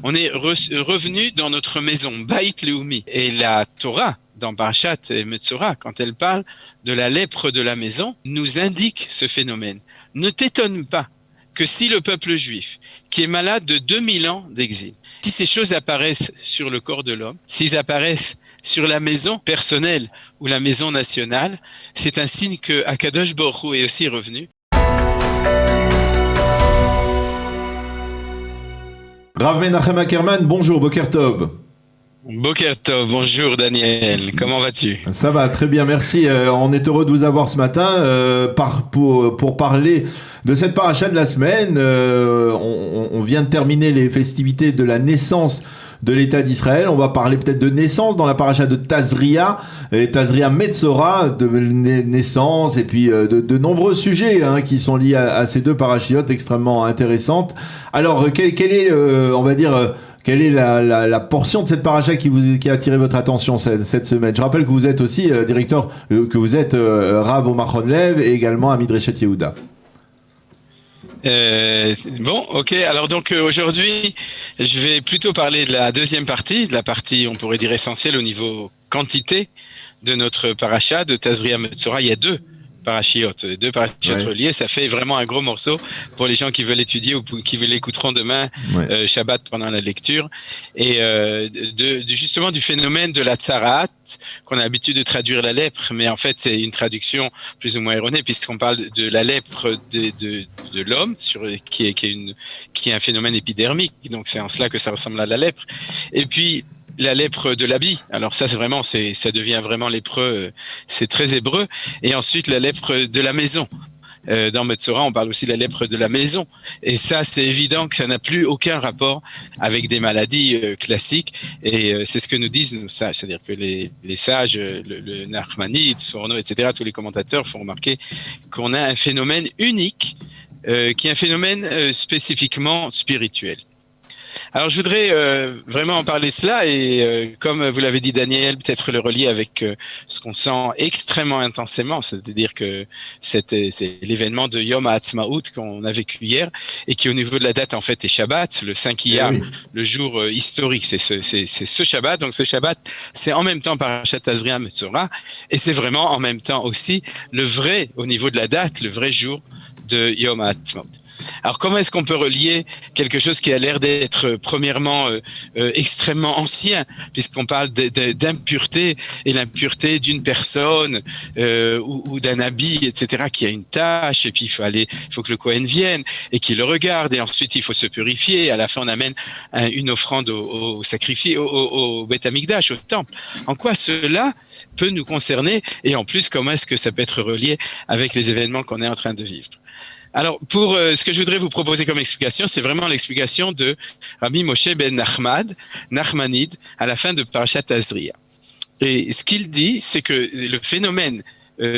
On est revenu dans notre maison, Bait Leumi. Et la Torah, dans Parashat Metzora, quand elle parle de la lèpre de la maison, nous indique ce phénomène. Ne t'étonne pas que si le peuple juif, qui est malade de 2000 ans d'exil, si ces choses apparaissent sur le corps de l'homme, s'ils apparaissent sur la maison personnelle ou la maison nationale, c'est un signe que Akadosh Baruch Hu est aussi revenu. Rav Menachem Ackerman, bonjour, Boker Tov. Boker Tov, bonjour Daniel, comment vas-tu? Ça va, très bien, merci. On est heureux de vous avoir ce matin pour parler de cette paracha de la semaine. On vient de terminer les festivités de la naissance de l'État d'Israël. On va parler peut-être de naissance dans la paracha de Tazria, et Tazria Metzora, de naissance, et puis de nombreux sujets qui sont liés à ces deux parachiotes extrêmement intéressantes. Alors, quelle est la portion de cette paracha qui a attiré votre attention cette semaine? Je rappelle que vous êtes aussi Rav Omar Chonlev et également à Midreshet Yehuda. Bon, ok. Alors donc aujourd'hui, je vais plutôt parler de la deuxième partie, de la partie, on pourrait dire essentielle au niveau quantité de notre paracha de Tazria Metzora. Il y a deux parachiotes reliés, ça fait vraiment un gros morceau pour les gens qui veulent étudier ou qui l'écouteront demain, Shabbat pendant la lecture, et justement du phénomène de la tsarat, qu'on a l'habitude de traduire la lèpre, mais en fait c'est une traduction plus ou moins erronée, puisqu'on parle de la lèpre de l'homme, qui est un phénomène épidermique, donc c'est en cela que ça ressemble à la lèpre, et puis la lèpre de l'habit. Alors ça, ça devient vraiment lépreux. C'est très hébreu. Et ensuite, la lèpre de la maison. Dans Metzora, on parle aussi de la lèpre de la maison. Et ça, c'est évident que ça n'a plus aucun rapport avec des maladies classiques. Et c'est ce que nous disent nos sages. C'est-à-dire que les sages, le Nachmanide, Sforno, etc., tous les commentateurs font remarquer qu'on a un phénomène unique, qui est un phénomène spécifiquement spirituel. Alors je voudrais vraiment en parler de cela et comme vous l'avez dit Daniel, peut-être le relier avec ce qu'on sent extrêmement intensément, c'est-à-dire que c'est l'événement de Yom HaAtzmaut qu'on a vécu hier et qui au niveau de la date en fait est Shabbat, le 5 Iyar, le jour historique, c'est ce Shabbat. Donc ce Shabbat, c'est en même temps Parashat Tazria Metzora et c'est vraiment en même temps aussi le vrai, au niveau de la date, le vrai jour de Yom HaAtzmaut. Alors comment est-ce qu'on peut relier quelque chose qui a l'air d'être premièrement extrêmement ancien, puisqu'on parle d'impureté et l'impureté d'une personne ou d'un habit, etc., qui a une tâche, et puis il faut que le Kohen vienne et qu'il le regarde, et ensuite il faut se purifier, à la fin on amène une offrande au sacrifice, au Beth Amikdash, au temple. En quoi cela peut nous concerner, et en plus comment est-ce que ça peut être relié avec les événements qu'on est en train de vivre? Alors, pour ce que je voudrais vous proposer comme explication, c'est vraiment l'explication de Rabbi Moshe ben Nachmanide, à la fin de Parashat Tazria. Et ce qu'il dit, c'est que le phénomène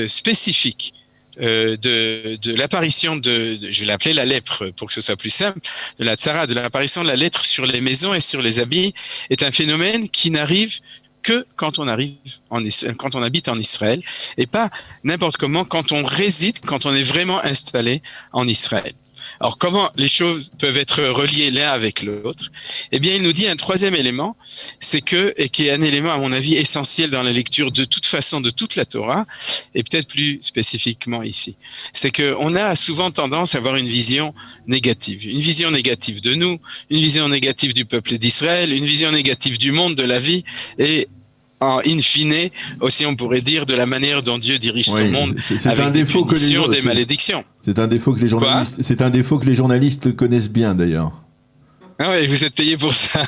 spécifique de l'apparition je vais l'appeler la lèpre pour que ce soit plus simple, de la tsara, de l'apparition de la lèpre sur les maisons et sur les habits, est un phénomène qui n'arrive que quand on habite en Israël, et pas n'importe comment quand on réside, quand on est vraiment installé en Israël. Alors comment les choses peuvent être reliées l'un avec l'autre? Eh bien, il nous dit un troisième élément, et qui est un élément à mon avis essentiel dans la lecture de toute façon de toute la Torah, et peut-être plus spécifiquement ici. C'est qu'on a souvent tendance à avoir une vision négative de nous, une vision négative du peuple d'Israël, une vision négative du monde, de la vie, et in fine, aussi on pourrait dire de la manière dont Dieu dirige son monde, avec des punitions, des malédictions. C'est un défaut que les journalistes connaissent bien d'ailleurs. Ah ouais, vous êtes payé pour ça,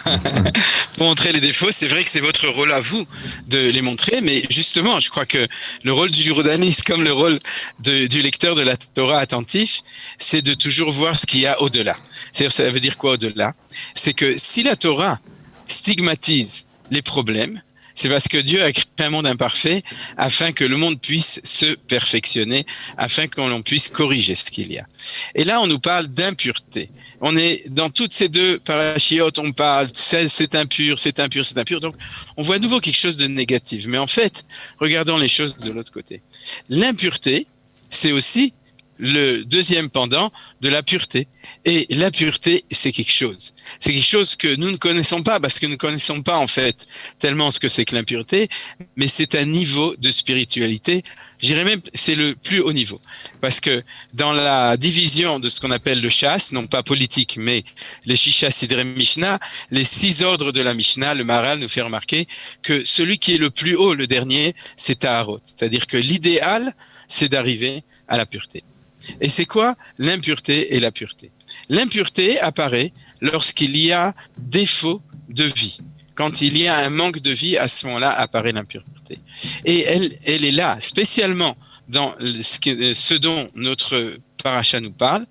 pour montrer les défauts. C'est vrai que c'est votre rôle à vous de les montrer, mais justement, je crois que le rôle du journaliste, comme le rôle du lecteur de la Torah attentif, c'est de toujours voir ce qu'il y a au-delà. C'est-à-dire, ça veut dire quoi au-delà? C'est que si la Torah stigmatise les problèmes, c'est parce que Dieu a créé un monde imparfait afin que le monde puisse se perfectionner, afin que l'on puisse corriger ce qu'il y a. Et là, on nous parle d'impureté. On est dans toutes ces deux parachiotes, on parle c'est impur, c'est impur, c'est impur. Donc, on voit à nouveau quelque chose de négatif. Mais en fait, regardons les choses de l'autre côté. L'impureté, c'est aussi le deuxième pendant de la pureté. Et la pureté, c'est quelque chose. C'est quelque chose que nous ne connaissons pas, parce que nous ne connaissons pas en fait tellement ce que c'est que l'impureté, mais c'est un niveau de spiritualité. Je dirais même c'est le plus haut niveau. Parce que dans la division de ce qu'on appelle le chasse, non pas politique, mais les Shisha Sidrei Mishnah, les 6 ordres de la Mishnah, le Maharal nous fait remarquer que celui qui est le plus haut, le dernier, c'est Taharot. C'est-à-dire que l'idéal, c'est d'arriver à la pureté. Et c'est quoi l'impureté et la pureté? L'impureté apparaît lorsqu'il y a défaut de vie. Quand il y a un manque de vie, à ce moment-là apparaît l'impureté. Et elle est là, spécialement dans ce dont notre paracha nous parle,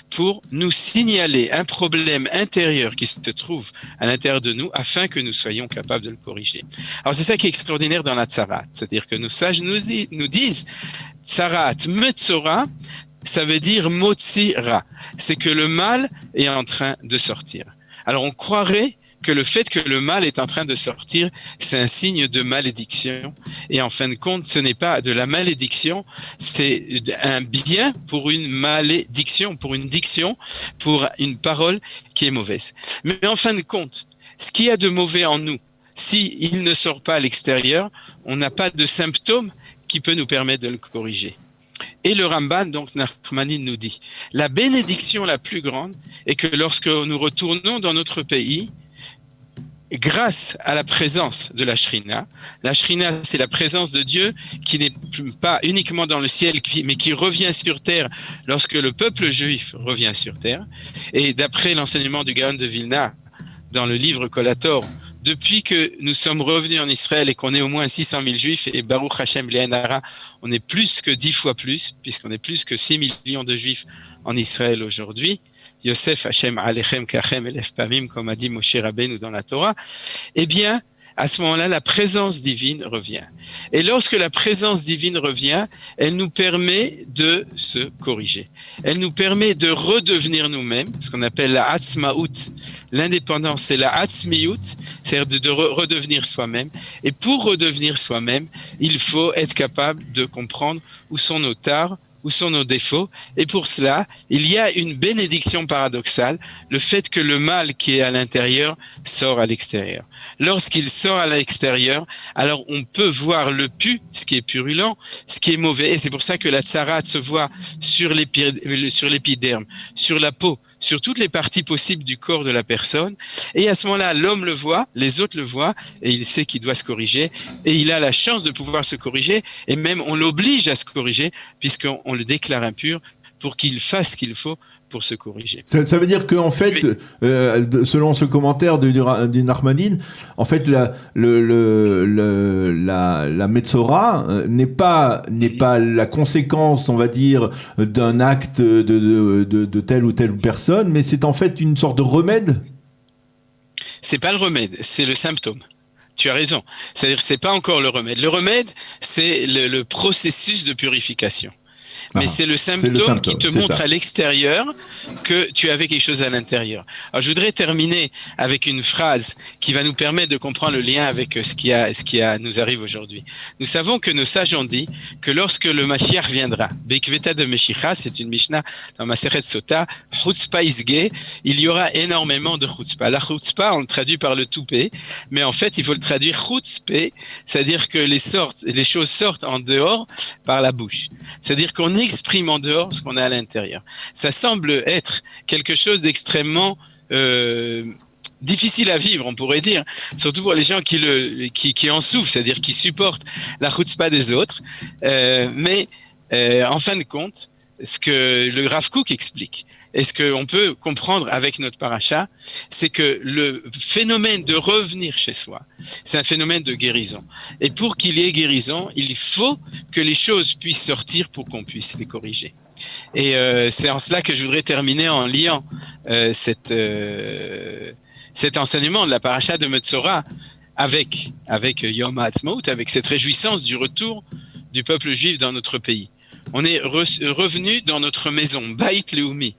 pour nous signaler un problème intérieur qui se trouve à l'intérieur de nous, afin que nous soyons capables de le corriger. Alors c'est ça qui est extraordinaire dans la tsarat, c'est-à-dire que nos sages nous disent tsarat metzora, ça veut dire motsira, c'est que le mal est en train de sortir. Alors on croirait que le fait que le mal est en train de sortir, c'est un signe de malédiction. Et en fin de compte, ce n'est pas de la malédiction, c'est un bien pour une malédiction, pour une diction, pour une parole qui est mauvaise. Mais en fin de compte, ce qu'il y a de mauvais en nous, s'il ne sort pas à l'extérieur, on n'a pas de symptômes qui peut nous permettre de le corriger. Et le Ramban, donc Nachmanide nous dit, la bénédiction la plus grande est que lorsque nous retournons dans notre pays, grâce à la présence de la Shrina, c'est la présence de Dieu qui n'est pas uniquement dans le ciel, mais qui revient sur terre lorsque le peuple juif revient sur terre. Et d'après l'enseignement du Gaon de Vilna, dans le livre Kolator, depuis que nous sommes revenus en Israël et qu'on est au moins 600 000 juifs, et Baruch Hashem Li'anara, on est plus que 10 fois plus, puisqu'on est plus que 6 millions de juifs en Israël aujourd'hui. Yosef Hashem Alechem Kachem Elef Pamim, comme a dit Moshe Rabbeinu dans la Torah, eh bien, à ce moment-là, la présence divine revient. Et lorsque la présence divine revient, elle nous permet de se corriger. Elle nous permet de redevenir nous-mêmes, ce qu'on appelle la Atzmaout. L'indépendance, c'est la Atzmiout, c'est-à-dire de redevenir soi-même. Et pour redevenir soi-même, il faut être capable de comprendre où sont nos tares, où sont nos défauts. Et pour cela, il y a une bénédiction paradoxale, le fait que le mal qui est à l'intérieur sort à l'extérieur. Lorsqu'il sort à l'extérieur, alors on peut voir le pu, ce qui est purulent, ce qui est mauvais. Et c'est pour ça que la tsarat se voit sur l'épiderme, sur la peau, sur toutes les parties possibles du corps de la personne. Et à ce moment-là, l'homme le voit, les autres le voient, et il sait qu'il doit se corriger. Et il a la chance de pouvoir se corriger, et même on l'oblige à se corriger, puisqu'on le déclare impur, pour qu'il fasse ce qu'il faut pour se corriger. Ça veut dire qu'en fait, selon ce commentaire du Nachmanide, en fait, la Metzora n'est pas la conséquence, on va dire, d'un acte de telle ou telle personne, mais c'est en fait une sorte de remède. C'est pas le remède, c'est le symptôme. Tu as raison. C'est-à-dire, c'est pas encore le remède. Le remède, c'est le processus de purification. Mais c'est le symptôme qui te montre à l'extérieur que tu avais quelque chose à l'intérieur. Alors, je voudrais terminer avec une phrase qui va nous permettre de comprendre le lien avec ce qui nous arrive aujourd'hui. Nous savons que nos sages ont dit que lorsque le Mashiach viendra, Beikveta de Meshicha, c'est une Mishnah dans Masechet Sota, Chutzpah Isge, il y aura énormément de Chutzpah. La Chutzpah, on le traduit par le toupet, mais en fait, il faut le traduire Chutzpeh, c'est-à-dire que les choses sortent en dehors par la bouche. C'est-à-dire qu'on exprime en dehors ce qu'on a à l'intérieur. Ça semble être quelque chose d'extrêmement difficile à vivre, on pourrait dire, surtout pour les gens qui en souffrent, c'est-à-dire qui supportent la chutzpah des autres. Mais en fin de compte, ce que le Rav Kook explique, et ce qu'on peut comprendre avec notre paracha, c'est que le phénomène de revenir chez soi, c'est un phénomène de guérison. Et pour qu'il y ait guérison, il faut que les choses puissent sortir pour qu'on puisse les corriger. Et c'est en cela que je voudrais terminer en liant cet enseignement de la paracha de Metzora avec Yom HaAtzmaut, avec cette réjouissance du retour du peuple juif dans notre pays. On est revenu dans notre maison, Bait Leumi.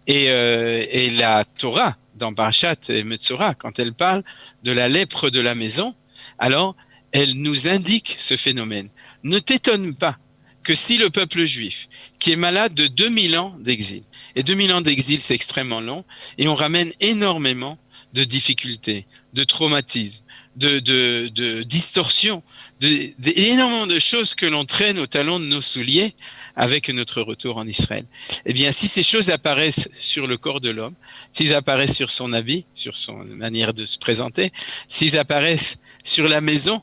Et la Torah, dans Parashat et Metzora, quand elle parle de la lèpre de la maison, alors elle nous indique ce phénomène. Ne t'étonne pas que si le peuple juif, qui est malade de 2000 ans d'exil, et 2000 ans d'exil c'est extrêmement long, et on ramène énormément de difficultés, de traumatismes, de distorsions, énormément de choses que l'on traîne au talon de nos souliers avec notre retour en Israël. Eh bien, si ces choses apparaissent sur le corps de l'homme, s'ils apparaissent sur son habit, sur son manière de se présenter, s'ils apparaissent sur la maison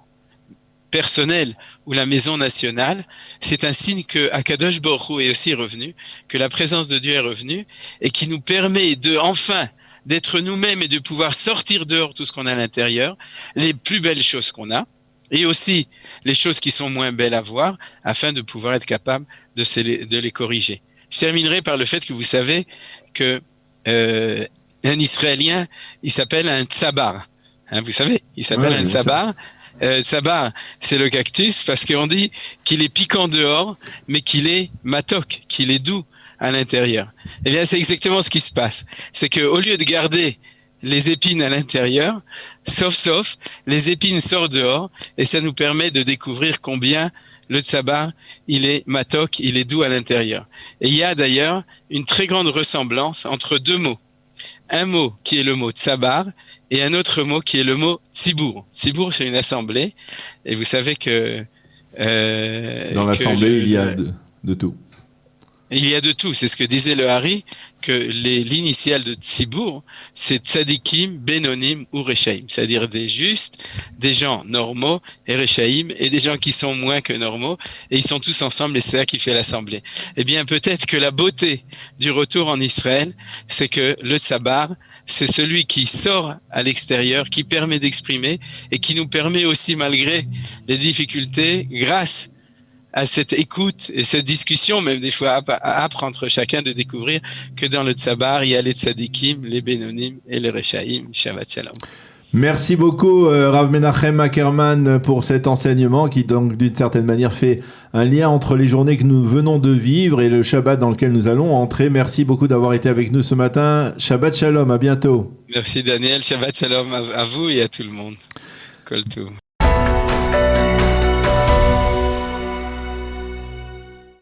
personnelle ou la maison nationale, c'est un signe que Akadosh Baruch Hu est aussi revenu, que la présence de Dieu est revenue et qui nous permet d'être nous-mêmes et de pouvoir sortir dehors tout ce qu'on a à l'intérieur, les plus belles choses qu'on a, et aussi les choses qui sont moins belles à voir, afin de pouvoir être capable de les corriger. Je terminerai par le fait que vous savez que un Israélien, il s'appelle un tsabar. Hein, vous savez, il s'appelle un tsabar. Tsabar, c'est le cactus, parce qu'on dit qu'il est piquant dehors, mais qu'il est matok, qu'il est doux à l'intérieur. Eh bien, c'est exactement ce qui se passe. C'est qu'au lieu de garder les épines à l'intérieur, sauf, les épines sortent dehors, et ça nous permet de découvrir combien le tsabar, il est matok, il est doux à l'intérieur. Et il y a d'ailleurs une très grande ressemblance entre deux mots. Un mot qui est le mot tsabar, et un autre mot qui est le mot tzibour. Tzibour, c'est une assemblée, et vous savez que... dans l'assemblée, il y a de tout. Il y a de tout, c'est ce que disait le Hari, que l'initiale de Tzibour, c'est Tzadikim, Benonim ou Rechaim, c'est-à-dire des justes, des gens normaux et Rechaim, et des gens qui sont moins que normaux, et ils sont tous ensemble, et c'est ça qui fait l'assemblée. Eh bien, peut-être que la beauté du retour en Israël, c'est que le Tsabar, c'est celui qui sort à l'extérieur, qui permet d'exprimer, et qui nous permet aussi, malgré les difficultés, grâce à cette écoute et cette discussion, même des fois âpre entre chacun, de découvrir que dans le Tsabar, il y a les Tzadikim, les Benonim et les Rechaim. Shabbat Shalom. Merci beaucoup Rav Menachem Ackerman pour cet enseignement qui donc d'une certaine manière fait un lien entre les journées que nous venons de vivre et le Shabbat dans lequel nous allons entrer. Merci beaucoup d'avoir été avec nous ce matin. Shabbat Shalom, à bientôt. Merci Daniel, Shabbat Shalom à vous et à tout le monde. Kol Tov.